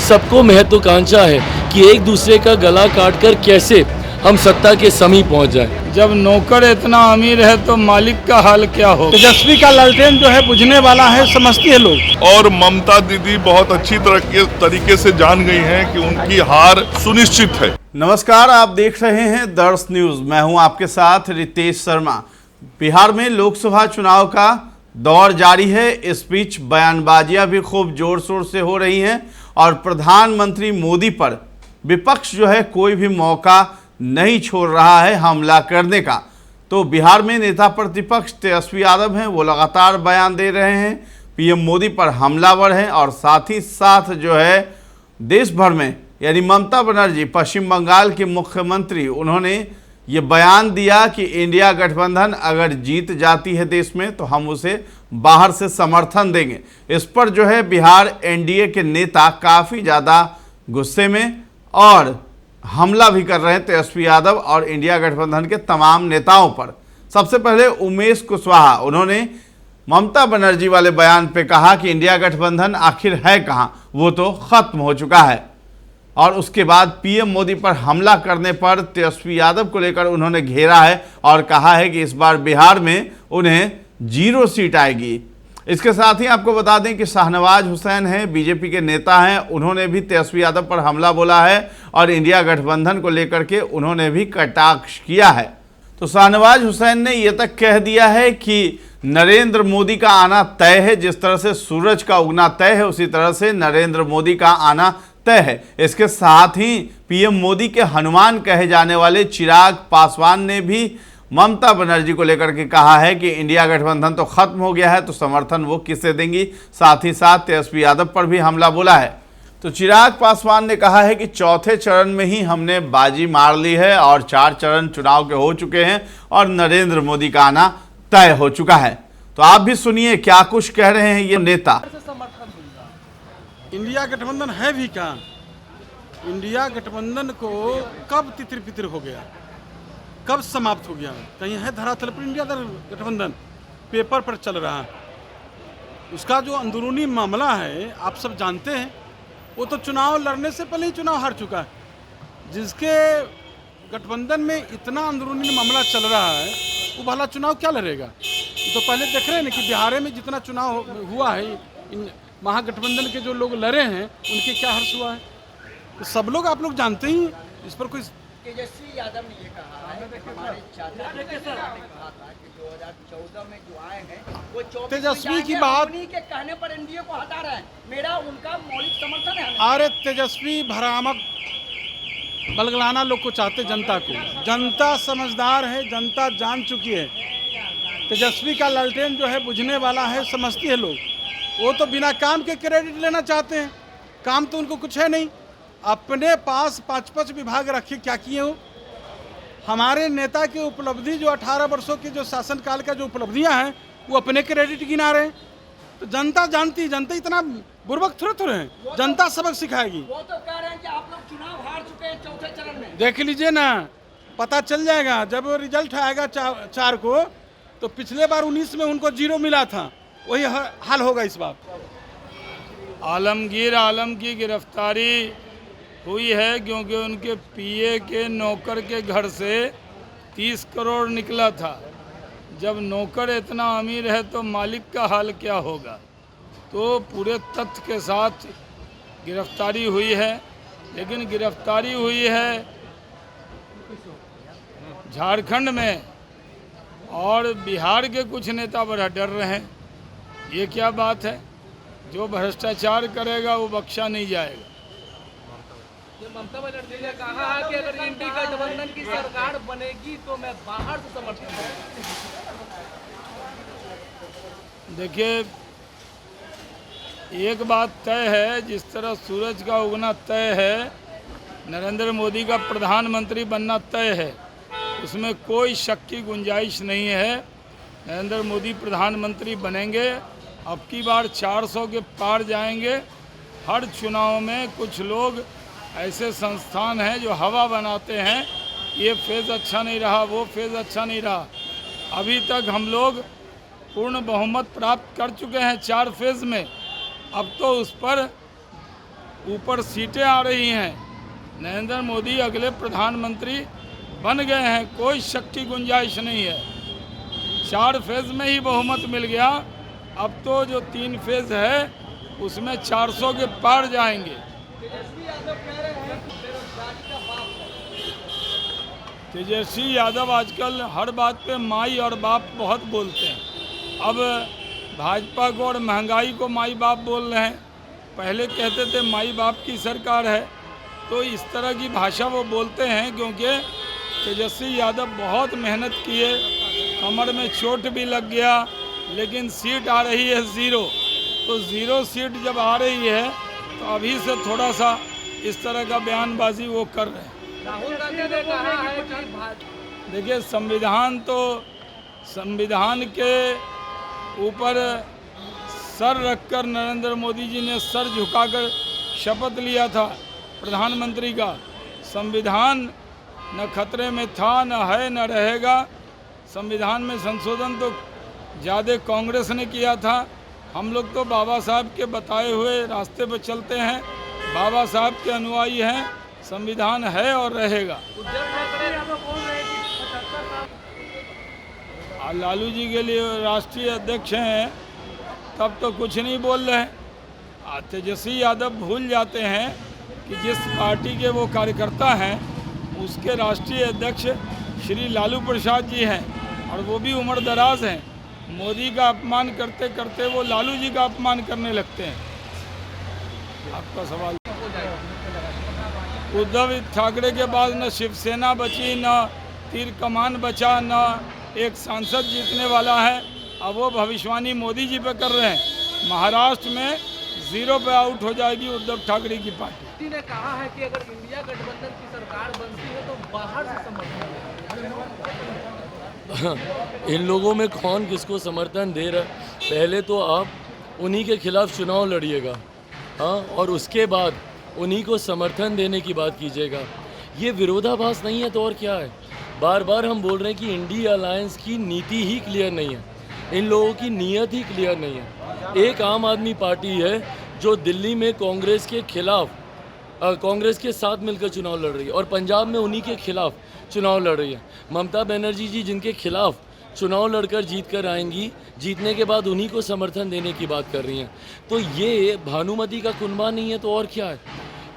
सबको महत्वाकांक्षा है कि एक दूसरे का गला काटकर कैसे हम सत्ता के समीप पहुंच जाएं। जब नौकर इतना अमीर है तो मालिक का हाल क्या हो। तेजस्वी का लालटेन जो है बुझने वाला है, समझती है लोग। और ममता दीदी बहुत अच्छी तरीके से जान गई हैं कि उनकी हार सुनिश्चित है। नमस्कार, आप देख रहे हैं दर्श न्यूज। मैं हूं आपके साथ रितेश शर्मा। बिहार में लोकसभा चुनाव का दौर जारी है। इस बीच बयानबाजियां भी खूब जोर शोर से हो रही हैं और प्रधानमंत्री मोदी पर विपक्ष जो है कोई भी मौका नहीं छोड़ रहा है हमला करने का। तो बिहार में नेता प्रतिपक्ष तेजस्वी यादव हैं, वो लगातार बयान दे रहे हैं, पीएम मोदी पर हमलावर हैं और साथ ही साथ जो है देश भर में यानी ममता बनर्जी पश्चिम बंगाल के मुख्यमंत्री, उन्होंने ये बयान दिया कि इंडिया गठबंधन अगर जीत जाती है देश में तो हम उसे बाहर से समर्थन देंगे। इस पर जो है बिहार एनडीए के नेता काफ़ी ज़्यादा गुस्से में और हमला भी कर रहे हैं तेजस्वी यादव और इंडिया गठबंधन के तमाम नेताओं पर। सबसे पहले उमेश कुशवाहा, उन्होंने ममता बनर्जी वाले बयान पे कहा कि इंडिया गठबंधन आखिर है कहाँ, वो तो खत्म हो चुका है। और उसके बाद पीएम मोदी पर हमला करने पर तेजस्वी यादव को लेकर उन्होंने घेरा है और कहा है कि इस बार बिहार में उन्हें 0 सीट आएगी। इसके साथ ही आपको बता दें कि शाहनवाज हुसैन हैं, बीजेपी के नेता हैं, उन्होंने भी तेजस्वी यादव पर हमला बोला है और इंडिया गठबंधन को लेकर के उन्होंने भी कटाक्ष किया है। तो शाहनवाज हुसैन ने यह तक कह दिया है कि नरेंद्र मोदी का आना तय है। जिस तरह से सूरज का उगना तय है उसी तरह से नरेंद्र मोदी का आना तय है। इसके साथ ही पीएम मोदी के हनुमान कहे जाने वाले चिराग पासवान ने भी ममता बनर्जी को लेकर के कहा है कि इंडिया गठबंधन तो खत्म हो गया है तो समर्थन वो किसे देंगी। साथ ही साथ तेजस्वी यादव पर भी हमला बोला है। तो चिराग पासवान ने कहा है कि चौथे चरण में ही हमने बाजी मार ली है और 4 चरण चुनाव के हो चुके हैं और नरेंद्र मोदी का आना तय हो चुका है। तो आप भी सुनिए क्या कुछ कह रहे हैं ये नेता। इंडिया गठबंधन है भी कहाँ? इंडिया गठबंधन को कब तितिर पितिर हो गया, कब समाप्त हो गया? कहीं है धरातल पर इंडिया गठबंधन? पेपर पर चल रहा है। उसका जो अंदरूनी मामला है आप सब जानते हैं। वो तो चुनाव लड़ने से पहले ही चुनाव हार चुका है। जिसके गठबंधन में इतना अंदरूनी मामला चल रहा है वो भला चुनाव क्या लड़ेगा? तो पहले देख रहे हैं ना कि बिहार में जितना चुनाव हुआ है, इन महागठबंधन के जो लोग लड़े हैं उनके क्या हर्ष हुआ है, तो सब लोग आप लोग जानते ही। इस पर कोई तेजस्वी यादव ने ये कहा है कि हमारे चाचा ने कहा था कि 2014 में जो आए हैं वो तेजस्वी की बात उन्हीं के कहने पर एनडीए को हटा रहे हैं। मेरा उनका मौलिक समर्थन है। अरे तेजस्वी भ्रामक बलगलाना लोग को चाहते, जनता को। जनता समझदार है, जनता जान चुकी है। तेजस्वी का लालटेन जो है बुझने वाला है, समझती है लोग। वो तो बिना काम के क्रेडिट लेना चाहते हैं। काम तो उनको कुछ है नहीं। अपने पास 5-5 विभाग रखे क्या किए हो? हमारे नेता की उपलब्धि जो 18 वर्षों के जो शासनकाल का जो उपलब्धियां हैं वो अपने क्रेडिट गिना रहे हैं। तो जनता जानती, जनता इतना बुर्बक थोड़े हैं। जनता सबक सिखाएगी। वो तो कह रहे हैं कि आप लोग चुनाव हार चुके हैं चौथे चरण में। देख लीजिए ना, पता चल जाएगा जब रिजल्ट आएगा 4 को। तो पिछले बार 19 में उनको 0 मिला था, वही हाल होगा इस बार। आलमगीर आलम की गिरफ्तारी हुई है क्योंकि उनके पीए के नौकर के घर से 30 करोड़ निकला था। जब नौकर इतना अमीर है तो मालिक का हाल क्या होगा। तो पूरे तथ्य के साथ गिरफ्तारी हुई है। लेकिन गिरफ्तारी हुई है झारखंड में और बिहार के कुछ नेता बड़ा डर रहे हैं। ये क्या बात है? जो भ्रष्टाचार करेगा वो बख्शा नहीं जाएगा। ममता बनर्जी ने कहा है कि अगर इंडी गठबंधन की सरकार बनेगी तो मैं बाहर से समर्थन करूंगा। देखिए, एक बात तय है, जिस तरह सूरज का उगना तय है, नरेंद्र मोदी का प्रधानमंत्री बनना तय है, उसमें कोई शक की गुंजाइश नहीं है। नरेंद्र मोदी प्रधानमंत्री बनेंगे। अब की बार 400 के पार जाएंगे। हर चुनाव में कुछ लोग ऐसे संस्थान हैं जो हवा बनाते हैं, ये फेज़ अच्छा नहीं रहा, वो फेज़ अच्छा नहीं रहा। अभी तक हम लोग पूर्ण बहुमत प्राप्त कर चुके हैं 4 फेज़ में। अब तो उस पर ऊपर सीटें आ रही हैं। नरेंद्र मोदी अगले प्रधानमंत्री बन गए हैं, कोई शक की गुंजाइश नहीं है। 4 फेज में ही बहुमत मिल गया, अब तो जो 3 फेज है उसमें 400 के पार जाएंगे। तेजस्वी यादव आजकल हर बात पे माई और बाप बहुत बोलते हैं। अब भाजपा को और महंगाई को माई बाप बोल रहे हैं, पहले कहते थे माई बाप की सरकार है। तो इस तरह की भाषा वो बोलते हैं क्योंकि तेजस्वी यादव बहुत मेहनत किए, कमर में चोट भी लग गया, लेकिन सीट आ रही है 0। तो 0 सीट जब आ रही है तो अभी से थोड़ा सा इस तरह का बयानबाजी वो कर रहे हैं। राहुल गांधी ने कहा है कि देखिए, संविधान के ऊपर सर रखकर नरेंद्र मोदी जी ने सर झुकाकर शपथ लिया था प्रधानमंत्री का। संविधान न खतरे में था, न है, न रहेगा। संविधान में संशोधन तो ज़्यादा कांग्रेस ने किया था। हम लोग तो बाबा साहब के बताए हुए रास्ते पर चलते हैं, बाबा साहब के अनुयायी हैं। संविधान है और रहेगा। लालू जी के लिए राष्ट्रीय अध्यक्ष हैं तब तो कुछ नहीं बोल रहे हैं। तेजस्वी यादव भूल जाते हैं कि जिस पार्टी के वो कार्यकर्ता हैं उसके राष्ट्रीय अध्यक्ष श्री लालू प्रसाद जी हैं, और वो भी उम्र दराज हैं। मोदी का अपमान करते करते वो लालू जी का अपमान करने लगते हैं। आपका सवाल। उद्धव ठाकरे के बाद न शिवसेना बची, न तीर कमान बचा, न एक सांसद जीतने वाला है। अब वो भविष्यवाणी मोदी जी पे कर रहे हैं। महाराष्ट्र में 0 पे आउट हो जाएगी उद्धव ठाकरे की पार्टी। ने कहा है कि अगर इंडिया गठबंधन की सरकार बनती है तो बाहर से समर्थन। इन लोगों में कौन किसको समर्थन दे रहा है, पहले तो आप उन्हीं के खिलाफ चुनाव लड़िएगा, हाँ, और उसके बाद उन्हीं को समर्थन देने की बात कीजिएगा। ये विरोधाभास नहीं है तो और क्या है। बार बार हम बोल रहे हैं कि इंडिया अलायंस की नीति ही क्लियर नहीं है, इन लोगों की नीयत ही क्लियर नहीं है। एक आम आदमी पार्टी है जो दिल्ली में कांग्रेस के खिलाफ, कांग्रेस के साथ मिलकर चुनाव लड़ रही है, और पंजाब में उन्हीं के खिलाफ चुनाव लड़ रही है। ममता बनर्जी जी जिनके खिलाफ चुनाव लड़कर जीत कर आएंगी, जीतने के बाद उन्हीं को समर्थन देने की बात कर रही हैं। तो ये भानुमति का कुनबा नहीं है तो और क्या है।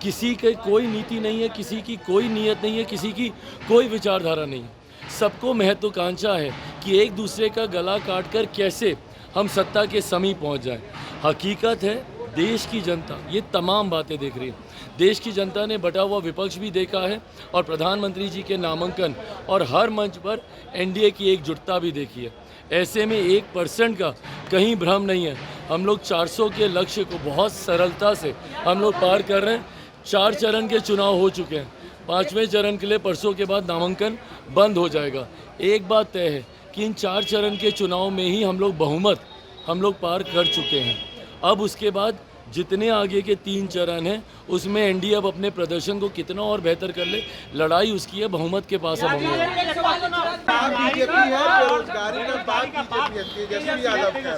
किसी के कोई नीति नहीं है, किसी की कोई नीयत नहीं है, किसी की कोई विचारधारा नहीं है। सबको महत्वाकांक्षा है कि एक दूसरे का गला काटकर कैसे हम सत्ता के समीप पहुंच जाएं। हकीकत है देश की जनता ये तमाम बातें देख रही है। देश की जनता ने बटा हुआ विपक्ष भी देखा है और प्रधानमंत्री जी के नामांकन और हर मंच पर एनडीए की एकजुटता भी देखी है। ऐसे में 1% का कहीं भ्रम नहीं है। हम लोग 400 के लक्ष्य को बहुत सरलता से हम लोग पार कर रहे हैं। 4 चरण के चुनाव हो चुके हैं, 5वें चरण के लिए परसों के बाद नामांकन बंद हो जाएगा। एक बात तय है कि इन 4 चरण के चुनाव में ही हम लोग बहुमत हम लोग पार कर चुके हैं। अब उसके बाद जितने आगे के 3 चरण हैं उसमें एनडीए अब अपने प्रदर्शन को कितना और बेहतर कर ले, लड़ाई उसकी है, बहुमत के पास अब हम लोग।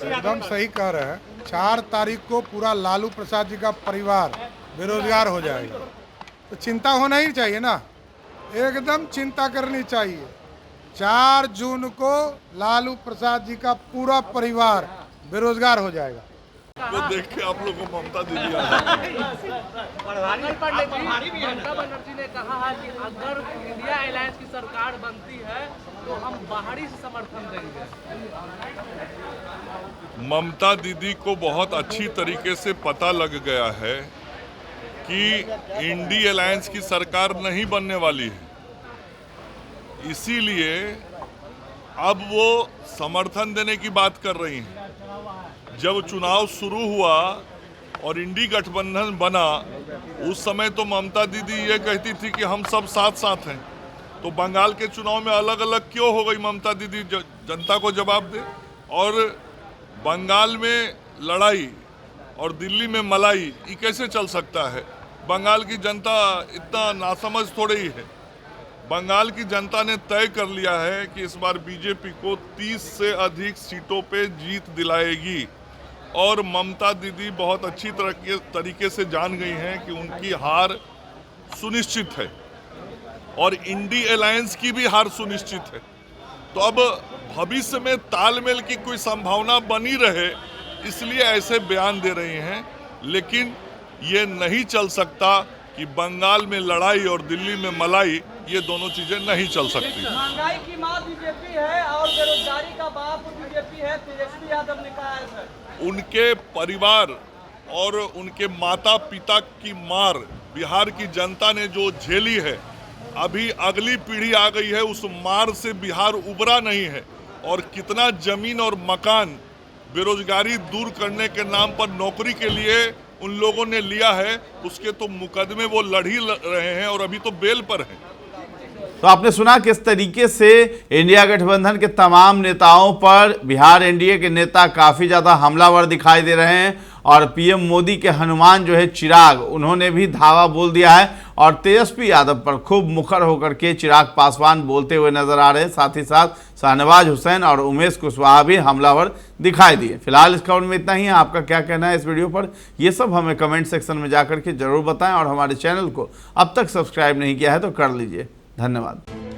एकदम सही कह रहे हैं। 4 तारीख को पूरा लालू प्रसाद जी का परिवार बेरोजगार हो जाएगा, तो चिंता होना ही चाहिए ना, एकदम चिंता करनी चाहिए। 4 जून को लालू प्रसाद जी का पूरा परिवार बेरोजगार हो जाएगा। वो देख के आप लोगों को ममता दीदी ममता बनर्जी ने कहा है कि अगर इंडिया अलायंस की सरकार बनती है तो हम बाहरी से समर्थन देंगे। ममता दीदी को बहुत अच्छी तरीके से पता लग गया है कि इंडिया अलायंस की सरकार नहीं बनने वाली है, इसीलिए अब वो समर्थन देने की बात कर रही हैं। जब चुनाव शुरू हुआ और इंडी गठबंधन बना, उस समय तो ममता दीदी ये कहती थी कि हम सब साथ साथ हैं। तो बंगाल के चुनाव में अलग अलग क्यों हो गई ममता दीदी, जनता को जवाब दे। और बंगाल में लड़ाई और दिल्ली में मलाई, ये कैसे चल सकता है। बंगाल की जनता इतना नासमझ थोड़ी ही है। बंगाल की जनता ने तय कर लिया है कि इस बार बीजेपी को 30 से अधिक सीटों पे जीत दिलाएगी। और ममता दीदी बहुत अच्छी तरीके से जान गई हैं कि उनकी हार सुनिश्चित है और इंडी अलायंस की भी हार सुनिश्चित है। तो अब भविष्य में तालमेल की कोई संभावना बनी रहे इसलिए ऐसे बयान दे रही हैं, लेकिन ये नहीं चल सकता कि बंगाल में लड़ाई और दिल्ली में मलाई, ये दोनों चीजें नहीं चल सकती। महंगाई की मार बीजेपी है और बेरोजगारी का बाप बीजेपी है, तेजस्वी यादव ने कहा है सर। उनके परिवार और उनके माता पिता की मार बिहार की जनता ने जो झेली है, अभी अगली पीढ़ी आ गई है, उस मार से बिहार उबरा नहीं है। और कितना जमीन और मकान बेरोजगारी दूर करने के नाम पर नौकरी के लिए उन लोगों ने लिया है, उसके तो मुकदमे वो लड़ ही रहे हैं और अभी तो बेल पर हैं। तो आपने सुना किस तरीके से इंडिया गठबंधन के तमाम नेताओं पर बिहार एनडीए के नेता काफ़ी ज़्यादा हमलावर दिखाई दे रहे हैं और पीएम मोदी के हनुमान जो है चिराग, उन्होंने भी धावा बोल दिया है और तेजस्वी यादव पर खूब मुखर होकर के चिराग पासवान बोलते हुए नजर आ रहे हैं। साथ ही साथ शाहनवाज हुसैन और उमेश कुशवाहा भी हमलावर दिखाई दिए। फिलहाल इस खबर में इतना ही है। आपका क्या कहना है इस वीडियो पर, ये सब हमें कमेंट सेक्शन में जाकर के जरूर बताएं और हमारे चैनल को अब तक सब्सक्राइब नहीं किया है तो कर लीजिए। धन्यवाद।